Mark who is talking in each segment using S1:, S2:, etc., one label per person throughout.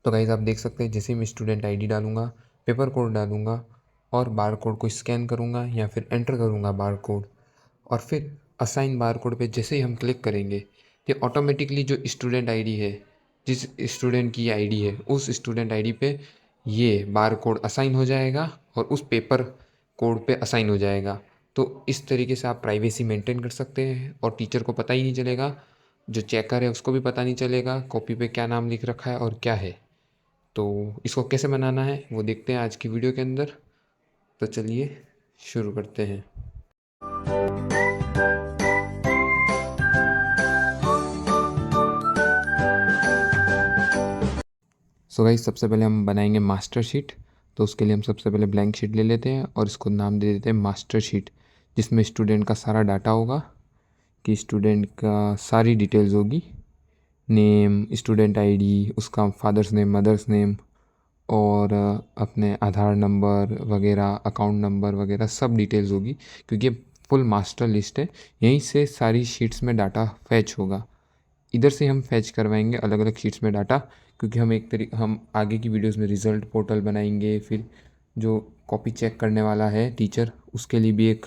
S1: तो गाइस आप देख सकते हैं जैसे ही मैं स्टूडेंट आईडी डालूँगा, पेपर कोड डालूँगा और बार कोड को स्कैन करूँगा या फिर एंटर करूँगा बार कोड और फिर असाइन बार कोड पे जैसे ही हम क्लिक करेंगे, ये ऑटोमेटिकली जो स्टूडेंट आईडी है, जिस स्टूडेंट की आईडी है, उस स्टूडेंट आईडी पे ये बार कोड असाइन हो जाएगा और उस पेपर कोड पे असाइन हो जाएगा। तो इस तरीके से आप प्राइवेसी मेंटेन कर सकते हैं और टीचर को पता ही नहीं चलेगा, जो चेकर है उसको भी पता नहीं चलेगा कॉपी पे क्या नाम लिख रखा है और क्या है। तो इसको कैसे बनाना है वो देखते हैं आज की वीडियो के अंदर। तो चलिए शुरू करते हैं। सो गाइस सबसे पहले हम बनाएंगे मास्टर शीट। तो उसके लिए हम सबसे पहले ब्लैंक शीट ले लेते हैं और इसको नाम दे देते हैं मास्टर शीट, जिसमें स्टूडेंट का सारा डाटा होगा कि स्टूडेंट का सारी डिटेल्स होगी, नेम, स्टूडेंट आईडी, उसका फादर्स नेम, मदर्स नेम और अपने आधार नंबर वगैरह, अकाउंट नंबर वगैरह सब डिटेल्स होगी, क्योंकि ये फुल मास्टर लिस्ट है। यहीं से सारी शीट्स में डाटा फैच होगा। इधर से हम फैच करवाएंगे अलग अलग शीट्स में डाटा, क्योंकि हम आगे की वीडियोस में रिज़ल्ट पोर्टल बनाएंगे, फिर जो कॉपी चेक करने वाला है टीचर उसके लिए भी एक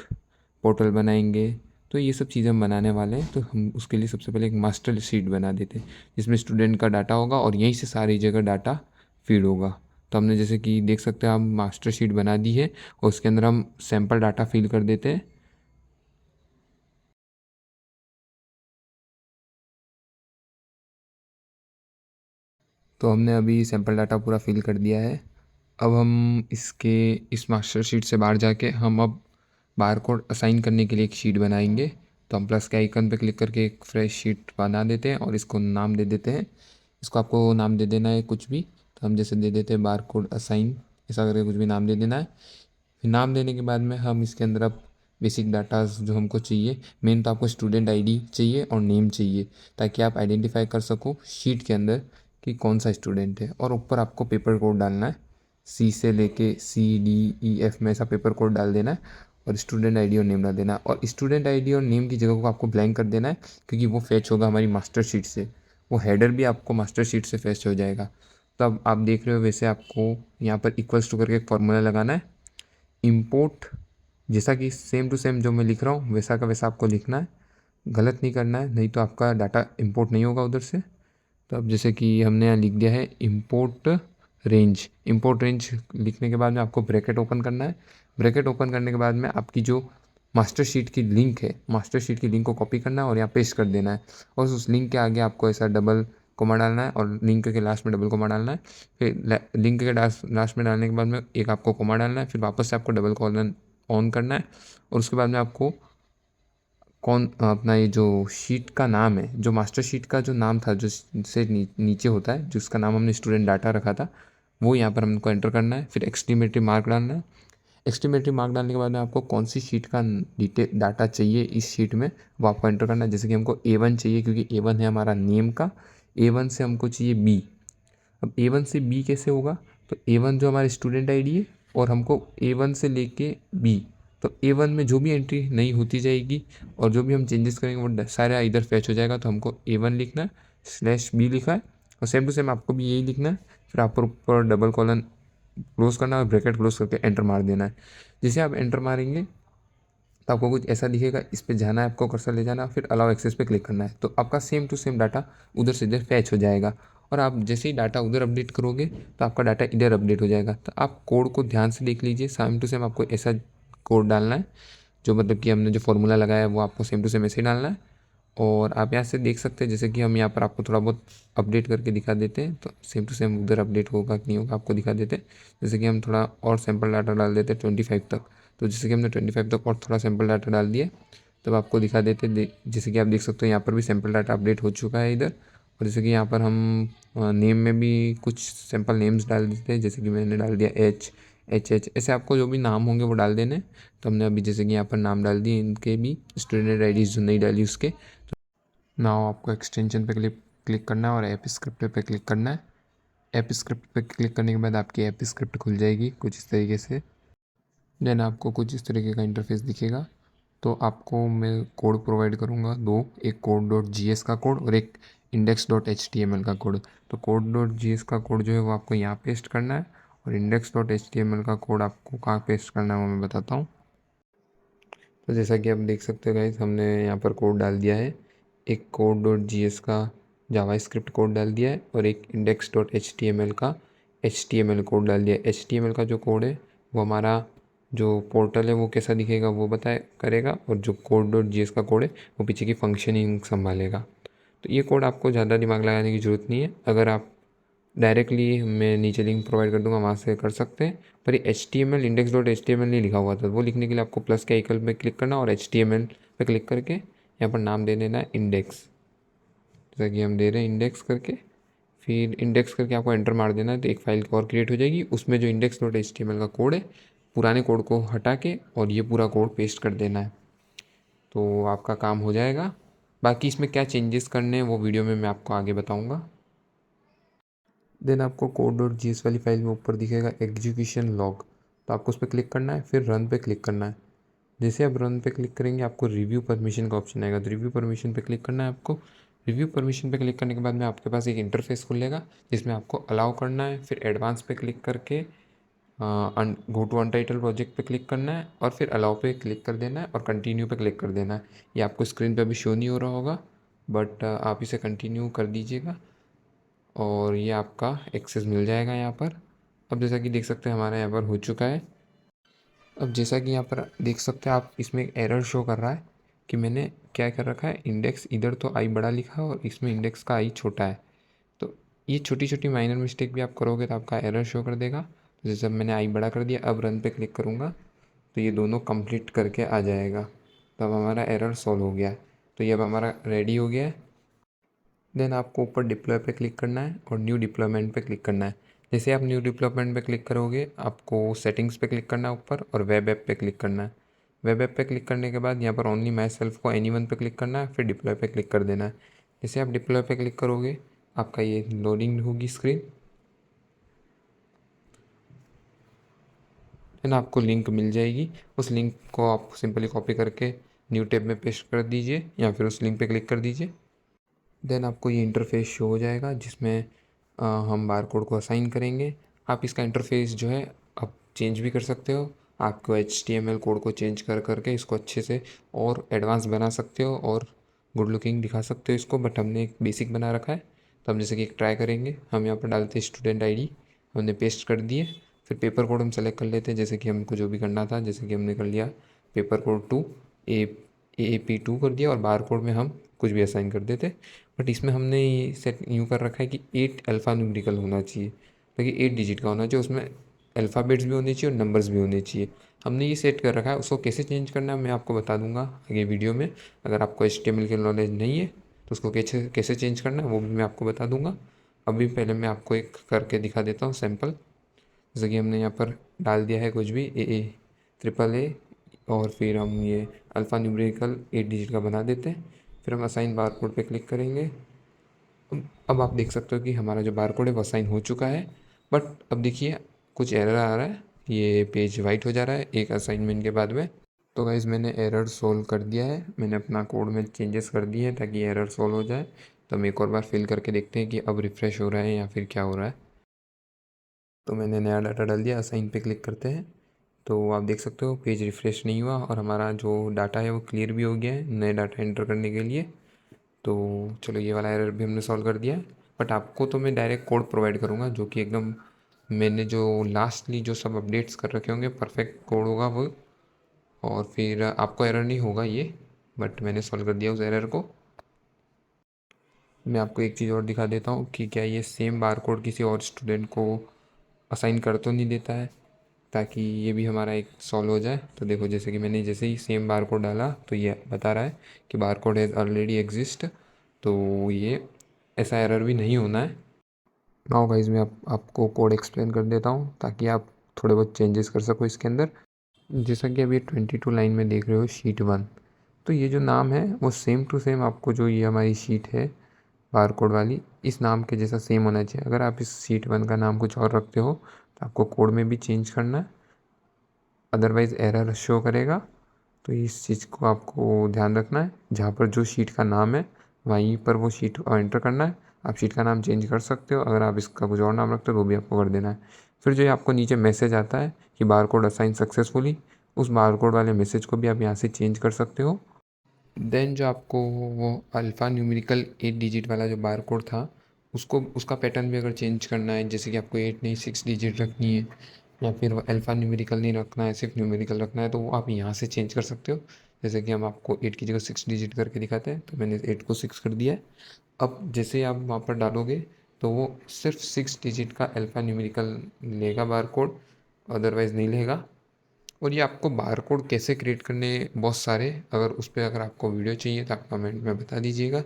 S1: पोर्टल बनाएंगे। तो ये सब चीज़ें हम बनाने वाले हैं। तो हम उसके लिए सबसे पहले एक मास्टर शीट बना देते हैं जिसमें स्टूडेंट का डाटा होगा और यहीं से सारी जगह डाटा फीड होगा। तो हमने जैसे कि देख सकते हैं हम मास्टर शीट बना दी है और उसके अंदर हम सैम्पल डाटा फिल कर देते हैं। तो हमने अभी सैम्पल डाटा पूरा फिल कर दिया है। अब हम इस मास्टर शीट से बाहर जाके हम अब बार कोड असाइन करने के लिए एक शीट बनाएंगे। तो हम प्लस के आइकन पे क्लिक करके एक फ्रेश शीट बना देते हैं और इसको नाम दे देते हैं। इसको आपको नाम दे देना है कुछ भी। तो हम जैसे दे देते हैं बार कोड असाइन, ऐसा करके कुछ भी नाम दे देना है। फिर नाम देने के बाद में हम इसके अंदर अब बेसिक डाटाज जो हमको चाहिए, मेन तो आपको स्टूडेंट आईडी चाहिए और नेम चाहिए, ताकि आप आइडेंटिफाई कर सको शीट के अंदर कि कौन सा स्टूडेंट है। और ऊपर आपको पेपर कोड डालना है, सी से लेके CDEF में ऐसा पेपर कोड डाल देना है और स्टूडेंट आईडी और नेम डाल देना है। और स्टूडेंट आईडी और नेम की जगह को आपको ब्लैंक कर देना है, क्योंकि वो फैच होगा हमारी मास्टर शीट से। वो हेडर भी आपको मास्टर शीट से फैच हो जाएगा। तो अब आप देख रहे हो वैसे आपको यहाँ पर इक्वल्स टू करके एक फॉर्मूला लगाना है, इम्पोर्ट, जैसा कि सेम टू सेम जो मैं लिख रहा हूँ वैसा का वैसा आपको लिखना है, गलत नहीं करना है, नहीं तो आपका डाटा इम्पोर्ट नहीं होगा उधर से। तो अब जैसे कि हमने यहाँ लिख दिया है इम्पोर्ट रेंज। इम्पोर्ट रेंज लिखने के बाद में आपको ब्रैकेट ओपन करना है। ब्रैकेट ओपन करने के बाद में आपकी जो मास्टर शीट की लिंक है, मास्टर शीट की लिंक को कॉपी करना है और यहाँ पेस्ट कर देना है। और उस लिंक के आगे आपको ऐसा डबल कोमा डालना है और लिंक के लास्ट में डबल कोमा डालना है। फिर लिंक के लास्ट में डालने के बाद में एक आपको कोमा डालना है, फिर वापस से आपको डबल कॉलन ऑन करना है। और उसके बाद में आपको अपना ये जो शीट का नाम है, जो मास्टर शीट का जो नाम था, जो से नीचे होता है, जिसका नाम हमने स्टूडेंट डाटा रखा था, वो यहाँ पर हमको एंटर करना है। फिर एक्सक्लेमेटरी मार्क डालना है। एक्सक्लेमेटरी मार्क डालने के बाद में आपको कौन सी शीट का डाटा चाहिए इस शीट में, वो आपको एंटर करना है। जैसे कि हमको A1 चाहिए, क्योंकि A1 है हमारा नेम का। A1 से हमको चाहिए B। अब A1 से B कैसे होगा? तो A1 जो हमारे स्टूडेंट आईडी है और हमको A1 से लेके B, तो A1 में जो भी एंट्री नहीं होती जाएगी और जो भी हम चेंजेस करेंगे वो सारा इधर फैच हो जाएगा। तो हमको A1 लिखना है, /B लिखा है और सेम टू सेम आपको भी यही लिखना है। फिर आपको ऊपर डबल कॉलन क्लोज करना है और ब्रैकेट क्लोज करके एंटर मार देना है। जैसे आप एंटर मारेंगे तो आपको कुछ ऐसा दिखेगा, इस पर जाना है, आपको कर्सर ले जाना है, फिर अलाउ एक्सेस पे क्लिक करना है। तो आपका सेम टू सेम डाटा उधर से इधर फैच हो जाएगा। और आप जैसे ही डाटा उधर अपडेट करोगे तो आपका डाटा इधर अपडेट हो जाएगा। तो आप कोड को ध्यान से देख लीजिए, सेम टू सेम आपको ऐसा कोड डालना है, जो मतलब कि हमने जो फॉर्मूला लगाया है वो आपको सेम टू सेम ऐसे ही डालना है। और आप यहाँ से देख सकते हैं, जैसे कि हम यहाँ पर आपको थोड़ा बहुत अपडेट करके दिखा देते हैं, तो सेम टू सेम उधर अपडेट होगा कि नहीं होगा आपको दिखा देते हैं। जैसे कि हम थोड़ा और सैम्पल डाटा डाल देते हैं 25 तक। तो जैसे कि हमने 25 तक और थोड़ा सैम्पल डाटा डाल दिया, तब आपको दिखा देते जैसे कि आप देख सकते हो यहाँ पर भी सैम्पल डाटा अपडेट हो चुका है इधर। और जैसे कि यहाँ पर हम नेम में भी कुछ सैम्पल नेम्स डाल देते हैं, जैसे कि मैंने डाल दिया HH, ऐसे आपको जो भी नाम होंगे वो डाल देने। तो हमने अभी जैसे कि यहाँ पर नाम डाल दिए, इनके भी स्टूडेंट आईडी जो नहीं डाली उसके। नाउ आपको एक्सटेंशन पे क्लिक करना है और ऐप स्क्रिप्ट पे क्लिक करना है। ऐप स्क्रिप्ट पे क्लिक करने के बाद आपकी ऐप स्क्रिप्ट खुल जाएगी कुछ इस तरीके से। देन आपको कुछ इस तरीके का इंटरफेस दिखेगा। तो आपको मैं कोड प्रोवाइड करूँगा दो, एक code.js का कोड और एक index dot H T M L का कोड। तो कोड डॉट जी एस का कोड जो है वो आपको यहाँ पेस्ट करना है, और index dot H T M L का कोड आपको कहाँ पेस्ट करना है वो मैं बताता हूँ। तो जैसा कि आप देख सकते हो गाइस, हमने यहाँ पर कोड डाल दिया है। एक कोड डॉट जी एस का जावास्क्रिप्ट कोड डाल दिया है, और एक index dot H T M L का H T M L code डाल दिया है। एच टी एम एल का जो कोड है वो हमारा जो पोर्टल है वो कैसा दिखेगा वो बताए करेगा, और जो कोड डॉट जी एस का कोड है वो पीछे की फंक्शनिंग संभालेगा। तो ये कोड आपको ज़्यादा दिमाग लगाने की ज़रूरत नहीं है। अगर आप डायरेक्टली मैं नीचे लिंक प्रोवाइड कर दूंगा, वहाँ से कर सकते हैं। पर ये H T M L index dot H T M L नहीं लिखा हुआ था, वो लिखने के लिए आपको प्लस के आइकन पे क्लिक करना और एच टी एम एल पे क्लिक करके यहाँ पर नाम दे देना है इंडेक्स। जैसा कि हम दे रहे हैं इंडेक्स करके, फिर इंडेक्स करके आपको एंटर मार देना है, तो एक फाइल और क्रिएट हो जाएगी। उसमें जो index dot H T M L का कोड है, पुराने कोड को हटा के और ये पूरा कोड पेस्ट कर देना है, तो आपका काम हो जाएगा। बाकी इसमें क्या चेंजेस करने हैं वो वीडियो में मैं आपको आगे बताऊँगा। देन आपको कोड डॉट जी एस वाली फाइल में ऊपर दिखेगा एग्जीक्यूशन लॉग, तो आपको उस पर क्लिक करना है, फिर रन पे क्लिक करना है। जैसे आप रन पे क्लिक करेंगे आपको रिव्यू परमिशन का ऑप्शन आएगा, तो रिव्यू परमिशन पे क्लिक करना है आपको। रिव्यू परमिशन पे क्लिक करने के बाद में आपके पास एक इंटरफेस खुलेगा जिसमें आपको अलाउ करना है, फिर एडवांस पे क्लिक करके गो टू अनटाइटल प्रोजेक्ट पे क्लिक करना है, और फिर अलाउ पे क्लिक कर देना है और कंटिन्यू पे क्लिक कर देना है। ये आपको स्क्रीन पे अभी शो नहीं हो रहा होगा, बट आप इसे कंटिन्यू कर दीजिएगा और ये आपका एक्सेस मिल जाएगा यहाँ पर। अब जैसा कि देख सकते हैं हमारा यहाँ पर हो चुका है। अब जैसा कि यहाँ पर देख सकते हैं आप, इसमें एक एरर शो कर रहा है कि मैंने क्या कर रखा है, इंडेक्स इधर तो आई बड़ा लिखा है और इसमें इंडेक्स का आई छोटा है। तो ये छोटी छोटी माइनर मिस्टेक भी आप करोगे तो आपका एरर शो कर देगा। तो जैसे अब मैंने आई बड़ा कर दिया, अब रन पे क्लिक करूँगा तो ये दोनों कंप्लीट करके आ जाएगा। तो अब हमारा एरर सॉल्व हो गया है। तो ये अब हमारा रेडी हो गया है। देन आपको ऊपर डिप्लॉय पे क्लिक करना है और न्यू डिप्लॉयमेंट पे क्लिक करना है। जैसे आप न्यू डिप्लॉयमेंट पे क्लिक करोगे आपको सेटिंग्स पे क्लिक करना है ऊपर, और वेब ऐप पे क्लिक करना है। वेब ऐप पे क्लिक करने के बाद यहाँ पर ओनली माई सेल्फ को एनीवन पे क्लिक करना है, फिर डिप्लॉय पे क्लिक कर देना है। जैसे आप डिप्लॉय पे क्लिक करोगे आपका ये लोडिंग होगी स्क्रीन। देन आपको लिंक मिल जाएगी, उस लिंक को आप सिंपली कॉपी करके न्यू टैब में पेस्ट कर दीजिए या फिर उस लिंक पे क्लिक कर दीजिए। देन आपको ये इंटरफेस शो हो जाएगा जिसमें हम बार कोड को असाइन करेंगे। आप इसका इंटरफेस जो है आप चेंज भी कर सकते हो। आपको HTML कोड को चेंज कर करके इसको अच्छे से और एडवांस बना सकते हो और गुड लुकिंग दिखा सकते हो इसको, बट हमने एक बेसिक बना रखा है। तो हम जैसे कि एक ट्राई करेंगे, हम यहाँ पर डालते हैं स्टूडेंट ID, हमने पेस्ट कर दिए। फिर पेपर कोड हम सेलेक्ट कर लेते हैं, जैसे कि हमको जो भी करना था, जैसे कि हमने कर लिया पेपर कोड 2 AP2 कर दिया, और बार कोड में हम कुछ भी असाइन कर देते। बट इसमें हमने ये सेट यूँ कर रखा है कि 8 अल्फ़ा न्यूमेरिकल होना चाहिए, ताकि 8 डिजिट का होना चाहिए, उसमें अल्फ़ाबेट्स भी होने चाहिए और नंबर्स भी होने चाहिए। हमने ये सेट कर रखा है। उसको कैसे चेंज करना है मैं आपको बता दूंगा आगे वीडियो में। अगर आपको HTML की नॉलेज नहीं है तो उसको कैसे कैसे चेंज करना है वो भी मैं आपको बता दूंगा। अभी पहले मैं आपको एक करके दिखा देता हूँ सैम्पल। जैसे कि हमने यहाँ पर डाल दिया है कुछ भी AA, और फिर हम ये अल्फ़ा न्यूमेरिकल 8 डिजिट का बना देते हैं। फिर हम असाइन बार कोड पर क्लिक करेंगे। अब आप देख सकते हो कि हमारा जो बार कोड है वो असाइन हो चुका है। बट अब देखिए कुछ एरर आ रहा है, ये पेज वाइट हो जा रहा है एक असाइनमेंट के बाद में। तो गाइज़ मैंने एरर सोल्व कर दिया है, मैंने अपना कोड में चेंजेस कर दिए हैं ताकि एरर सोल्व हो जाए। तो हम एक और बार फिल करके देखते हैं कि अब रिफ़्रेश हो रहा है या फिर क्या हो रहा है। तो मैंने नया डाटा डाल दिया, असाइन पे क्लिक करते हैं। तो आप देख सकते हो पेज रिफ़्रेश नहीं हुआ और हमारा जो डाटा है वो क्लियर भी हो गया है नए डाटा एंटर करने के लिए। तो चलो ये वाला एरर भी हमने सॉल्व कर दिया है। बट आपको तो मैं डायरेक्ट कोड प्रोवाइड करूँगा जो कि एकदम मैंने जो लास्टली जो सब अपडेट्स कर रखे होंगे परफेक्ट कोड होगा वो, और फिर आपको एरर नहीं होगा ये। बट मैंने सॉल्व कर दिया उस एरर को। मैं आपको एक चीज़ और दिखा देता हूँ कि क्या ये सेम बार कोड किसी और स्टूडेंट को असाइन कर तो नहीं देता है, ताकि ये भी हमारा एक सॉल्व हो जाए। तो देखो जैसे कि मैंने जैसे ही सेम बार कोड डाला तो ये बता रहा है कि bar code has already exist. तो ये ऐसा एरर भी नहीं होना है। नाउ गाइस मैं आपको कोड एक्सप्लेन कर देता हूँ ताकि आप थोड़े बहुत चेंजेस कर सको इसके अंदर। जैसा कि अभी 22 लाइन में देख रहे हो शीट 1, तो ये जो नाम है वो सेम टू सेम आपको जो ये हमारी शीट है बार कोड वाली इस नाम के जैसा सेम होना चाहिए। अगर आप इस शीट 1 का नाम कुछ और रखते हो तो आपको कोड में भी चेंज करना है, अदरवाइज़ एरर शो करेगा। तो इस चीज़ को आपको ध्यान रखना है, जहाँ पर जो शीट का नाम है वहीं पर वो शीट एंटर करना है। आप शीट का नाम चेंज कर सकते हो, अगर आप इसका कुछ और नाम रखते हो तो वो भी आपको कर देना है। फिर जो ये आपको नीचे मैसेज आता है कि बारकोड असाइन सक्सेसफुली, उस बारकोड वाले मैसेज को भी आप यहाँ से चेंज कर सकते हो। देन जो आपको वो अल्फ़ा न्यूमेरिकल 8 डिजिट वाला जो बारकोड था, उसको उसका पैटर्न भी अगर चेंज करना है, जैसे कि आपको 8 नहीं 6 डिजिट रखनी है, या फिर वो अल्फ़ा न्यूमेरिकल नहीं रखना है, सिर्फ न्यूमेरिकल रखना है, तो वो आप यहाँ से चेंज कर सकते हो। जैसे कि हम आपको 8 की जगह 6 डिजिट करके दिखाते हैं, तो मैंने 8 को 6 कर दिया है। अब जैसे आप वहाँ पर डालोगे तो वो सिर्फ 6 डिजिट का अल्फ़ा न्यूमेरिकल लेगा बारकोड, अदरवाइज़ नहीं लेगा। और ये आपको बारकोड कैसे क्रिएट करने बहुत सारे, अगर उस पर अगर आपको वीडियो चाहिए तो आप कमेंट में बता दीजिएगा।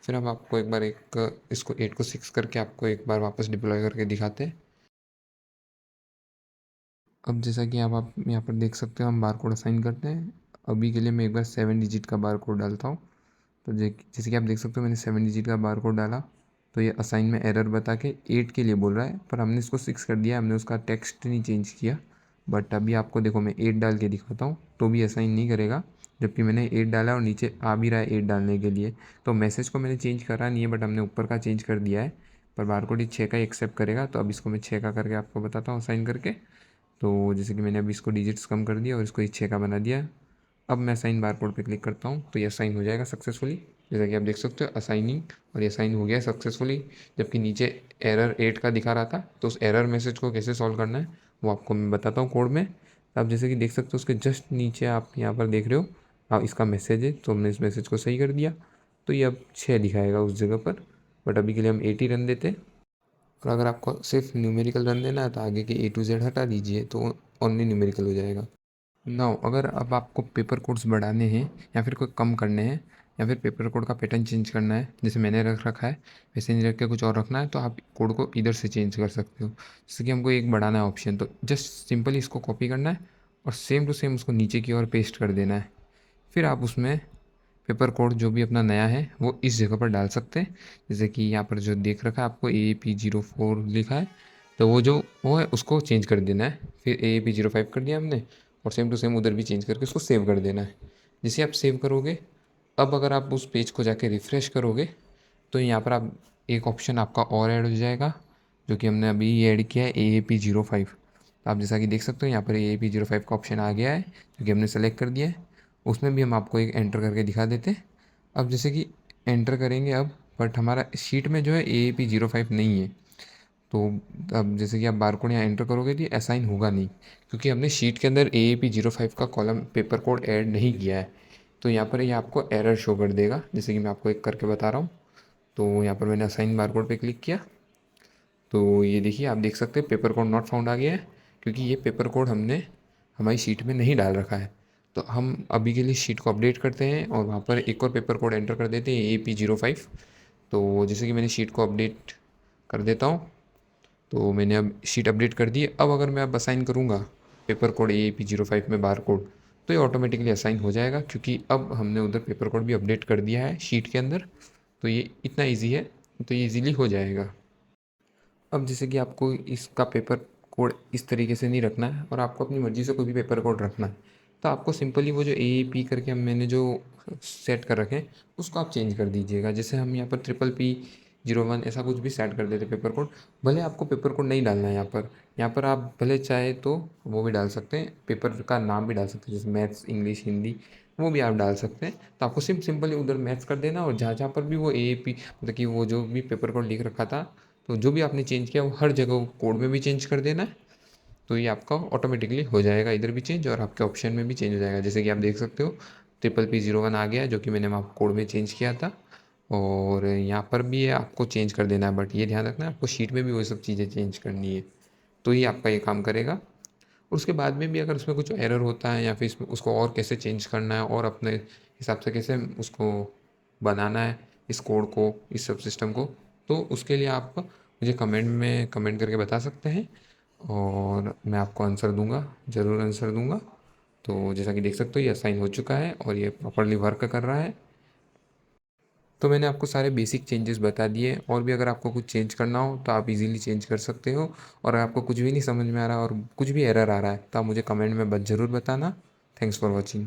S1: फिर हम आपको एक बार इसको 8 को 6 करके आपको एक बार वापस डिप्लॉय करके दिखाते हैं। अब जैसा कि आप यहाँ पर देख सकते हो, हम बारकोड असाइन करते हैं। अभी के लिए मैं एक बार 7 डिजिट का बारकोड डालता हूँ। तो जैसे कि आप देख सकते हो, मैंने 7 डिजिट का बारकोड डाला, तो ये असाइन में एरर बता के 8 के लिए बोल रहा है, पर हमने इसको 6 कर दिया, हमने उसका टेक्स्ट नहीं चेंज किया। बट अभी आपको देखो, मैं 8 डाल के दिखाता हूँ तो भी असाइन नहीं करेगा, जबकि मैंने 8 डाला और नीचे आ भी रहा है 8 डालने के लिए। तो मैसेज को मैंने चेंज करा नहीं है, बट हमने ऊपर का चेंज कर दिया है। पर बारकोड ये 6 का ही एक्सेप्ट करेगा, तो अब इसको मैं 6 का करके आपको बताता हूँ असाइन करके। तो जैसे कि मैंने अभी इसको डिजिट्स कम कर दिया और इसको 6 का बना दिया। अब मैं असाइन बारकोड पे क्लिक करता हूँ तो ये असाइन हो जाएगा सक्सेसफुली। जैसा कि आप देख सकते हो असाइनिंग, और ये असाइन हो गया सक्सेसफुली। जबकि नीचे एरर 8 का दिखा रहा था, तो उस एरर मैसेज को कैसे सॉल्व करना है वो आपको मैं बताता हूँ कोड में। आप जैसे कि देख सकते हो, उसके जस्ट नीचे आप यहाँ पर देख रहे हो, हाँ इसका मैसेज है, तो हमने इस मैसेज को सही कर दिया। तो ये अब 6 दिखाएगा उस जगह पर, बट अभी के लिए हम 8 ही रन देते। और अगर आपको सिर्फ न्यूमेरिकल रन देना है तो आगे के A to Z हटा दीजिए, तो ओनली न्यूमेरिकल हो जाएगा। नाउ अगर अब आपको पेपर कोड्स बढ़ाने हैं या फिर कोई कम करने हैं, या फिर पेपर कोड का पैटर्न चेंज करना है, जैसे मैंने रख रखा है वैसे नहीं रख के कुछ और रखना है, तो आप कोड को इधर से चेंज कर सकते हो। जैसे कि हमको एक बढ़ाना है ऑप्शन, तो जस्ट सिंपली इसको कॉपी करना है और सेम टू सेम उसको नीचे की ओर पेस्ट कर देना है। फिर आप उसमें पेपर कोड जो भी अपना नया है वो इस जगह पर डाल सकते हैं। जैसे कि यहाँ पर जो देख रखा है आपको AAP04 लिखा है, तो वो है उसको चेंज कर देना है। फिर AAP05 कर दिया हमने, और सेम टू सेम उधर भी चेंज करके उसको सेव कर देना है। जैसे आप सेव करोगे, अब अगर आप उस पेज को जाके रिफ़्रेश करोगे तो यहाँ पर आप एक ऑप्शन आपका और ऐड हो जाएगा, जो कि हमने अभी ऐड किया है AAP05। आप जैसा कि देख सकते हो यहाँ पर AAP05 का ऑप्शन आ गया है, जो कि हमने सेलेक्ट कर दिया है। उसमें भी हम आपको एक एंटर करके दिखा देते हैं। अब जैसे कि एंटर करेंगे अब, बट हमारा शीट में जो है AAP05 नहीं है। तो अब जैसे कि आप बारकोड यहाँ एंटर करोगे तो ये असाइन होगा नहीं, क्योंकि हमने शीट के अंदर AAP05 का कॉलम पेपर कोड ऐड नहीं किया है। तो यहाँ पर ये आपको एरर शो कर देगा, जैसे कि मैं आपको एक करके बता रहा हूँ। तो यहाँ पर मैंने असाइन बारकोड पे क्लिक किया, तो ये देखिए आप देख सकते हैं पेपर कोड नॉट फाउंड आ गया है, क्योंकि ये पेपर कोड हमने हमारी शीट में नहीं डाल रखा है। तो हम अभी के लिए शीट को अपडेट करते हैं और वहाँ पर एक और पेपर कोड एंटर कर देते हैं AAP05। तो जैसे कि मैंने शीट को अपडेट कर देता हूँ, तो मैंने अब शीट अपडेट कर दी है। अब अगर मैं अब असाइन करूँगा पेपर कोड AAP05 में बार कोड, तो ये ऑटोमेटिकली असाइन हो जाएगा, क्योंकि अब हमने उधर पेपर कोड भी अपडेट कर दिया है शीट के अंदर। तो ये इतना ईजी है, तो ये ईजीली हो जाएगा। अब जैसे कि आपको इसका पेपर कोड इस तरीके से नहीं रखना है और आपको अपनी मर्ज़ी से कोई भी पेपर कोड रखना है, तो आपको सिंपली वो जो AAP करके मैंने जो सेट कर रखे हैं उसको आप चेंज कर दीजिएगा। जैसे हम यहाँ पर PPP01 ऐसा कुछ भी सेट कर देते पेपर कोड। भले आपको पेपर कोड नहीं डालना है यहाँ पर आप भले चाहे तो वो भी डाल सकते हैं, पेपर का नाम भी डाल सकते हैं, जैसे मैथ्स, इंग्लिश, हिंदी, वो भी आप डाल सकते हैं। तो आपको सिंपली उधर मैथ्स कर देना, और जहाँ जहाँ पर भी वो AAP मतलब कि वो जो भी पेपर कोड लिख रखा था, तो जो भी आपने चेंज किया वो हर जगह कोड में भी चेंज कर देना है। तो ये आपका ऑटोमेटिकली हो जाएगा, इधर भी चेंज और आपके ऑप्शन में भी चेंज हो जाएगा। जैसे कि आप देख सकते हो PPP01 आ गया है, जो कि मैंने वहाँ कोड में चेंज किया था। और यहाँ पर भी ये आपको चेंज कर देना है, बट ये ध्यान रखना है आपको शीट में भी वही सब चीज़ें चेंज करनी है, तो ये आपका ये काम करेगा। और उसके बाद में भी अगर उसमें कुछ एरर होता है, या फिर इसमें उसको और कैसे चेंज करना है और अपने हिसाब से कैसे उसको बनाना है इस कोड को, इस सब सिस्टम को, तो उसके लिए आप मुझे कमेंट में कमेंट करके बता सकते हैं, और मैं आपको आंसर दूंगा, ज़रूर आंसर दूंगा। तो जैसा कि देख सकते हो ये असाइन हो चुका है और ये प्रॉपरली वर्क कर रहा है। तो मैंने आपको सारे बेसिक चेंजेस बता दिए, और भी अगर आपको कुछ चेंज करना हो तो आप इजीली चेंज कर सकते हो। और अगर आपको कुछ भी नहीं समझ में आ रहा और कुछ भी एरर आ रहा है तो आप मुझे कमेंट में ज़रूर बताना। Thanks for watching.